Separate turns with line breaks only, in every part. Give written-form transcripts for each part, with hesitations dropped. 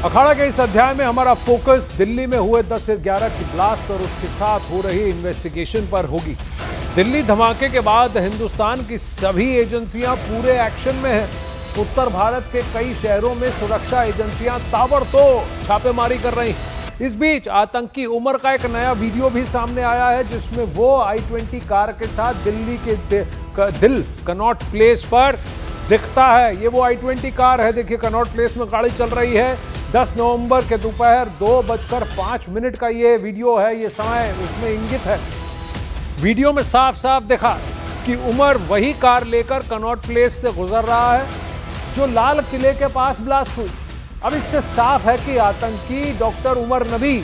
अखाड़ा के इस अध्याय में हमारा फोकस दिल्ली में हुए 10/11 की ब्लास्ट और उसके साथ हो रही इन्वेस्टिगेशन पर होगी। दिल्ली धमाके के बाद हिंदुस्तान की सभी एजेंसियां पूरे एक्शन में हैं। उत्तर भारत के कई शहरों में सुरक्षा एजेंसियां ताबड़तोड़ छापेमारी कर रही हैं। इस बीच आतंकी उमर का एक नया वीडियो भी सामने आया है, जिसमें वो i20 कार के साथ दिल्ली के दिल कनॉट प्लेस पर दिखता है। ये वो i20 कार है, देखिए कनॉट प्लेस में गाड़ी चल रही है। 10 नवंबर के दोपहर 2:05 का ये वीडियो है, ये समय उसमें इंगित है। वीडियो में साफ साफ देखा कि उमर वही कार लेकर कनॉट प्लेस से गुजर रहा है जो लाल किले के पास ब्लास्ट हुई। अब इससे साफ है कि आतंकी डॉक्टर उमर नबी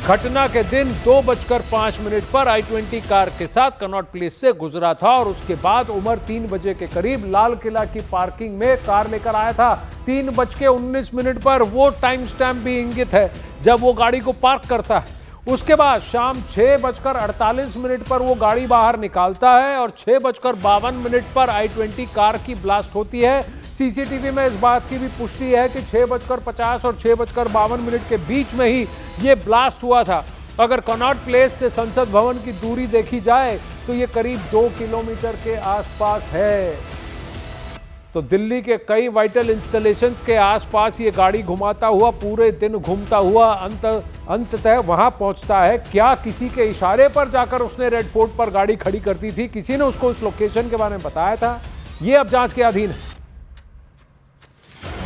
घटना के दिन 2:05 पर i20 कार के साथ कनॉट प्लेस से गुजरा था और उसके बाद उमर 3 बजे के करीब लाल किला की पार्किंग में कार लेकर आया था। 3:19 पर वो टाइम स्टैम्प भी इंगित है जब वो गाड़ी को पार्क करता है। उसके बाद शाम 6:48 पर वो गाड़ी बाहर निकालता है और 6:52 पर i20 कार की ब्लास्ट होती है। सीसीटीवी में इस बात की भी पुष्टि है कि 6:50 और 6:52 के बीच में ही ये ब्लास्ट हुआ था। अगर कनॉट प्लेस से संसद भवन की दूरी देखी जाए तो ये करीब 2 किलोमीटर के आसपास है। तो दिल्ली के कई वाइटल इंस्टॉलेशंस के आसपास ये गाड़ी घुमाता हुआ पूरे दिन घूमता हुआ अंततः वहां पहुंचता है। क्या किसी के इशारे पर जाकर उसने रेड फोर्ट पर गाड़ी खड़ी कर दी थी? किसी ने उसको उस लोकेशन के बारे में बताया था? ये अब जांच के अधीन है।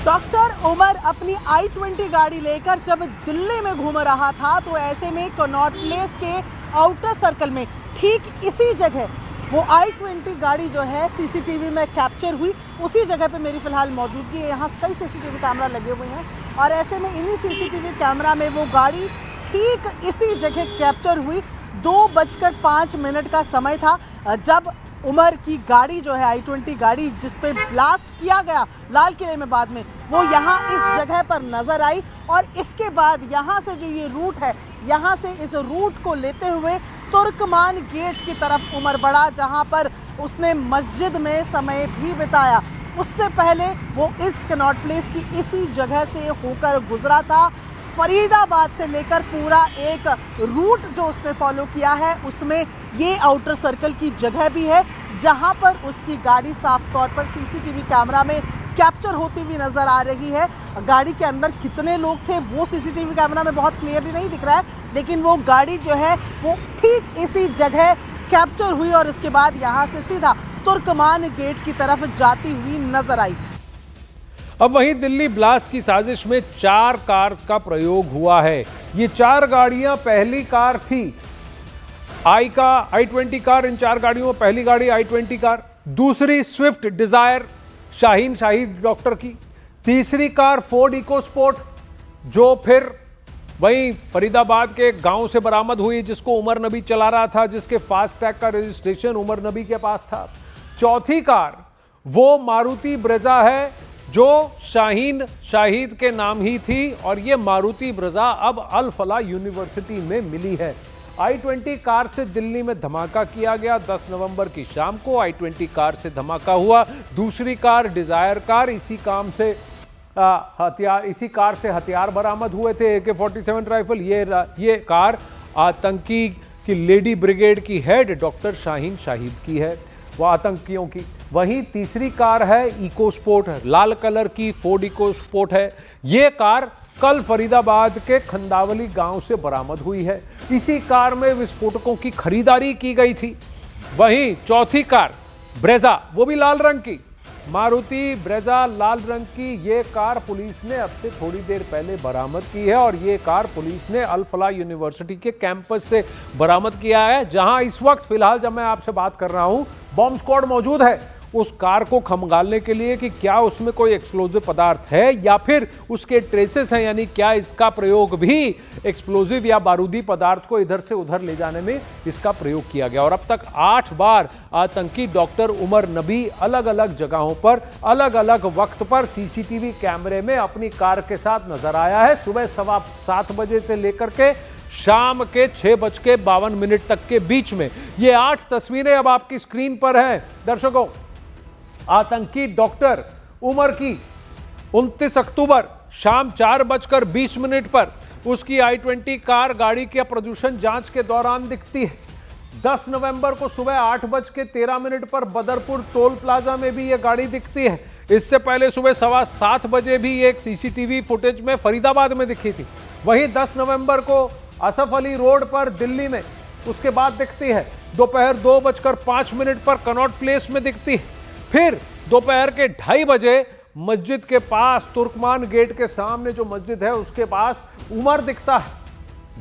डॉक्टर उमर अपनी i20 गाड़ी लेकर जब दिल्ली में घूम रहा था तो ऐसे में कनॉट प्लेस के आउटर सर्कल में ठीक इसी जगह वो i20 गाड़ी जो है सीसीटीवी में कैप्चर हुई। उसी जगह पे मेरी फिलहाल मौजूदगी है। यहाँ कई सीसीटीवी कैमरा लगे हुए हैं और ऐसे में इन्हीं सीसीटीवी कैमरा में वो गाड़ी ठीक इसी जगह कैप्चर हुई। 2:05 का समय था जब उमर की गाड़ी जो है i20 गाड़ी जिसपे ब्लास्ट किया गया लाल किले में बाद में, वो यहाँ इस जगह पर नजर आई। और इसके बाद यहाँ से जो ये रूट है, यहाँ से इस रूट को लेते हुए तुर्कमान गेट की तरफ उमर बढ़ा, जहाँ पर उसने मस्जिद में समय भी बिताया। उससे पहले वो इस कनॉट प्लेस की इसी जगह से होकर गुजरा था। फरीदाबाद से लेकर पूरा एक रूट जो उसने फॉलो किया है, उसमें ये आउटर सर्कल की जगह भी है जहां पर उसकी गाड़ी साफ तौर पर सीसीटीवी कैमरा में कैप्चर होती हुई नजर आ रही है। गाड़ी के अंदर कितने लोग थे वो सीसीटीवी कैमरा में बहुत क्लियरली नहीं दिख रहा है, लेकिन वो गाड़ी जो है वो ठीक इसी जगह कैप्चर हुई और उसके बाद यहाँ से सीधा तुर्कमान गेट की तरफ जाती हुई नजर आई।
अब वहीं दिल्ली ब्लास्ट की साजिश में 4 कार्स का प्रयोग हुआ है। ये 4 गाड़ियां पहली कार थी i20 कार। इन 4 गाड़ियों में पहली गाड़ी i20 कार, दूसरी Swift Dzire Shaheen Shahid doctor की, तीसरी कार फोर्ड इकोस्पोर्ट जो फिर वहीं फरीदाबाद के गांव से बरामद हुई जिसको उमर नबी चला रहा था, जिसके फास्ट टैग का रजिस्ट्रेशन उमर नबी के पास था। चौथी कार वो मारुति ब्रेजा है जो शाहीन शाहिद के नाम ही थी और ये मारुति ब्रेजा अब अल फला यूनिवर्सिटी में मिली है। i20 कार से दिल्ली में धमाका किया गया। 10 नवंबर की शाम को i20 कार से धमाका हुआ। दूसरी कार डिजायर कार, इसी कार से हथियार बरामद हुए थे, AK-47 राइफल। ये कार आतंकी की लेडी ब्रिगेड की हेड डॉक्टर शाहीन शाहिद की है, वह आतंकियों की। वहीं तीसरी कार है इकोस्पोर्ट, लाल कलर की फोर्ड इकोस्पोर्ट है। ये कार कल फरीदाबाद के खंदावली गांव से बरामद हुई है। इसी कार में विस्फोटकों की खरीदारी की गई थी। वहीं चौथी कार ब्रेजा, वो भी लाल रंग की, मारुति ब्रेजा लाल रंग की। ये कार पुलिस ने अब से थोड़ी देर पहले बरामद की है और ये कार पुलिस ने अल फला यूनिवर्सिटी के कैंपस से बरामद किया है, जहां इस वक्त फिलहाल जब मैं आपसे बात कर रहा हूं बॉम्ब स्क्वाड मौजूद है उस कार को खंगालने के लिए कि क्या उसमें कोई एक्सप्लोजिव पदार्थ है या फिर उसके ट्रेसेस हैं, यानी क्या इसका प्रयोग भी एक्सप्लोजिव या बारूदी पदार्थ को इधर से उधर ले जाने में इसका प्रयोग किया गया। और अब तक 8 बार आतंकी डॉक्टर उमर नबी अलग अलग जगहों पर अलग अलग वक्त पर सीसीटीवी कैमरे में अपनी कार के साथ नजर आया है। सुबह 7:15 बजे से लेकर के शाम के 6:52 तक के बीच में ये 8 तस्वीरें अब आपकी स्क्रीन पर हैं दर्शकों। आतंकी डॉक्टर उमर की 29 अक्टूबर शाम 4:20 पर उसकी i20 कार गाड़ी के प्रदूषण जांच के दौरान दिखती है। 10 नवंबर को सुबह 8:13 पर बदरपुर टोल प्लाजा में भी यह गाड़ी दिखती है। इससे पहले सुबह 7:15 बजे भी एक सीसीटीवी फुटेज में फरीदाबाद में दिखी थी। वहीं 10 नवंबर को असफ अली रोड पर दिल्ली में उसके बाद दिखती है। दोपहर 2:05 पर कनॉट प्लेस में दिखती है। फिर दोपहर के 2:30 बजे मस्जिद के पास तुर्कमान गेट के सामने जो मस्जिद है उसके पास उमर दिखता है।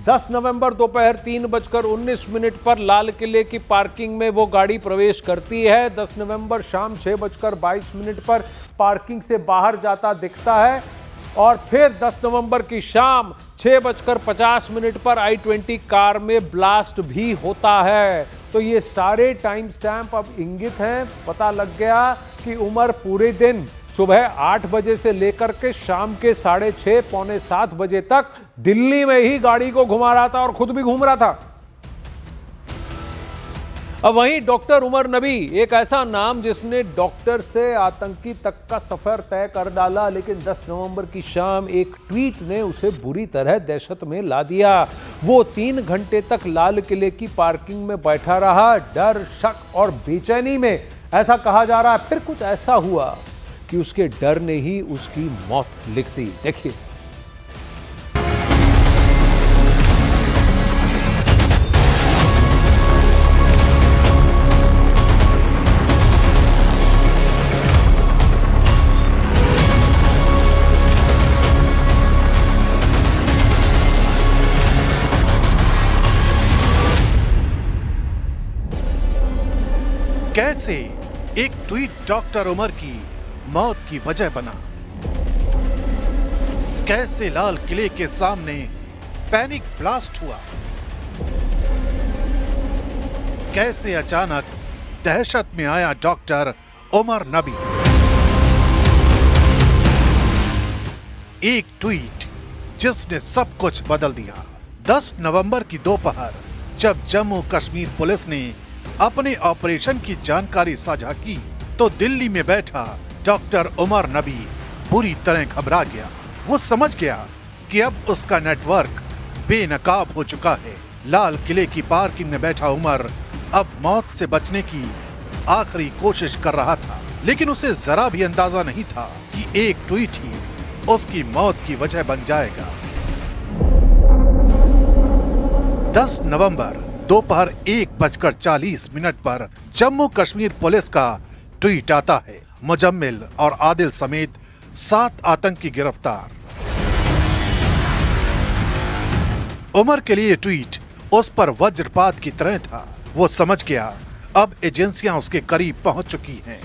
10 नवंबर दोपहर 3:19 पर लाल किले की पार्किंग में वो गाड़ी प्रवेश करती है। 10 नवंबर शाम 6:22 पर पार्किंग से बाहर जाता दिखता है और फिर 10 नवंबर की शाम 6:50 पर i20 कार में ब्लास्ट भी होता है। तो ये सारे टाइम स्टैंप अब इंगित हैं। पता लग गया कि उमर पूरे दिन सुबह 8 बजे से लेकर के शाम के 6:30 पौने 7 बजे तक दिल्ली में ही गाड़ी को घुमा रहा था और खुद भी घूम रहा था। अब वहीं डॉक्टर उमर नबी, एक ऐसा नाम जिसने डॉक्टर से आतंकी तक का सफर तय कर डाला, लेकिन 10 नवंबर की शाम एक ट्वीट ने उसे बुरी तरह दहशत में ला दिया। वो 3 घंटे तक लाल किले की पार्किंग में बैठा रहा, डर, शक और बेचैनी में। ऐसा कहा जा रहा है फिर कुछ ऐसा हुआ कि उसके डर ने ही उसकी मौत लिख दी। देखिए।
कैसे एक ट्वीट डॉक्टर उमर की मौत की वजह बना, कैसे लाल किले के सामने पैनिक ब्लास्ट हुआ, कैसे अचानक दहशत में आया डॉक्टर उमर नबी। एक ट्वीट जिसने सब कुछ बदल दिया। 10 नवंबर की दोपहर जब जम्मू कश्मीर पुलिस ने अपने ऑपरेशन की जानकारी साझा की तो दिल्ली में बैठा डॉक्टर उमर नबी बुरी तरह घबरा गया। वो समझ गया कि अब उसका नेटवर्क बेनकाब हो चुका है। लाल किले की पार्किंग में बैठा उमर अब मौत से बचने की आखिरी कोशिश कर रहा था, लेकिन उसे जरा भी अंदाजा नहीं था कि एक ट्वीट ही उसकी मौत की वजह बन जाएगा। 10 नवंबर दोपहर 1:40 पर जम्मू कश्मीर पुलिस का ट्वीट आता है, मुजम्मिल और आदिल समेत 7 आतंकी गिरफ्तार। उमर के लिए ट्वीट उस पर वज्रपात की तरह था। वो समझ गया अब एजेंसियां उसके करीब पहुंच चुकी हैं।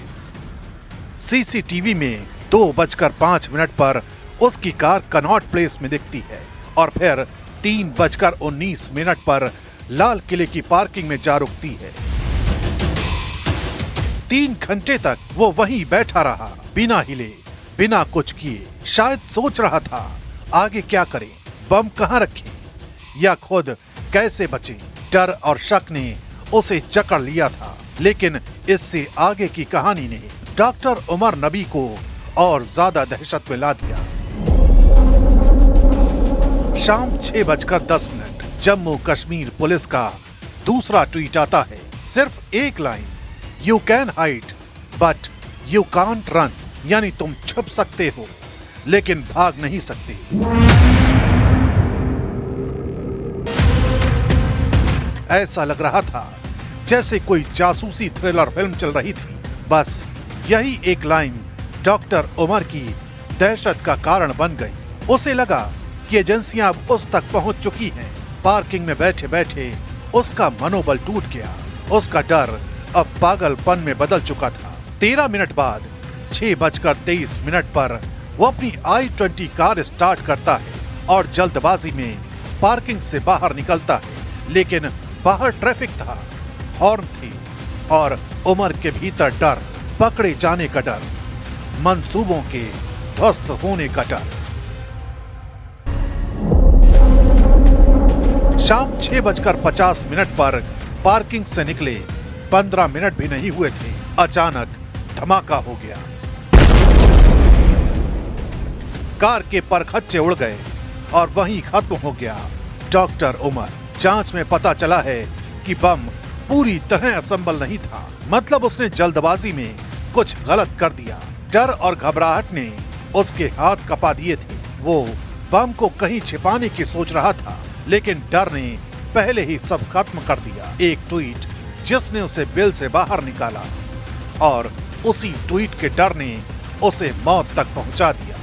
सीसीटीवी में 2:05 पर उसकी कार कनॉट प्लेस में दिखती है और फिर 3:19 पर लाल किले की पार्किंग में जा रुकती है। 3 घंटे तक वो वहीं बैठा रहा, बिना हिले, बिना कुछ किए। शायद सोच रहा था आगे क्या करें, बम कहां रखें या खुद कैसे बचें। डर और शक ने उसे जकड़ लिया था, लेकिन इससे आगे की कहानी ने डॉक्टर उमर नबी को और ज्यादा दहशत में ला दिया। शाम 6:10 जम्मू कश्मीर पुलिस का दूसरा ट्वीट आता है। सिर्फ एक line, you can hide but you can't run, यानी तुम छुप सकते हो लेकिन भाग नहीं सकते। ऐसा लग रहा था जैसे कोई जासूसी थ्रिलर फिल्म चल रही थी। बस यही एक लाइन डॉक्टर उमर की दहशत का कारण बन गई। उसे लगा कि एजेंसियां अब उस तक पहुंच चुकी हैं। पार्किंग में बैठे बैठे उसका मनोबल टूट गया। उसका डर अब पागलपन में बदल चुका था। 13 मिनट बाद 6:23 पर वो अपनी i20 कार स्टार्ट करता है और जल्दबाजी में पार्किंग से बाहर निकलता है, लेकिन बाहर ट्रैफिक था, हॉर्न थी और उमर के भीतर डर, पकड़े जाने का डर, मंसूबों के ध्वस्त होने का डर। शाम 6:50 पर पार्किंग से निकले 15 मिनट भी नहीं हुए थे, अचानक धमाका हो गया। कार के परखच्चे उड़ गए और वहीं खत्म हो गया डॉक्टर उमर। जांच में पता चला है कि बम पूरी तरह असेंबल नहीं था, मतलब उसने जल्दबाजी में कुछ गलत कर दिया। डर और घबराहट ने उसके हाथ कपा दिए थे। वो बम को कहीं छिपाने की सोच रहा था, लेकिन डर ने पहले ही सब खत्म कर दिया। एक ट्वीट जिसने उसे बिल से बाहर निकाला और उसी ट्वीट के डर ने उसे मौत तक पहुंचा दिया।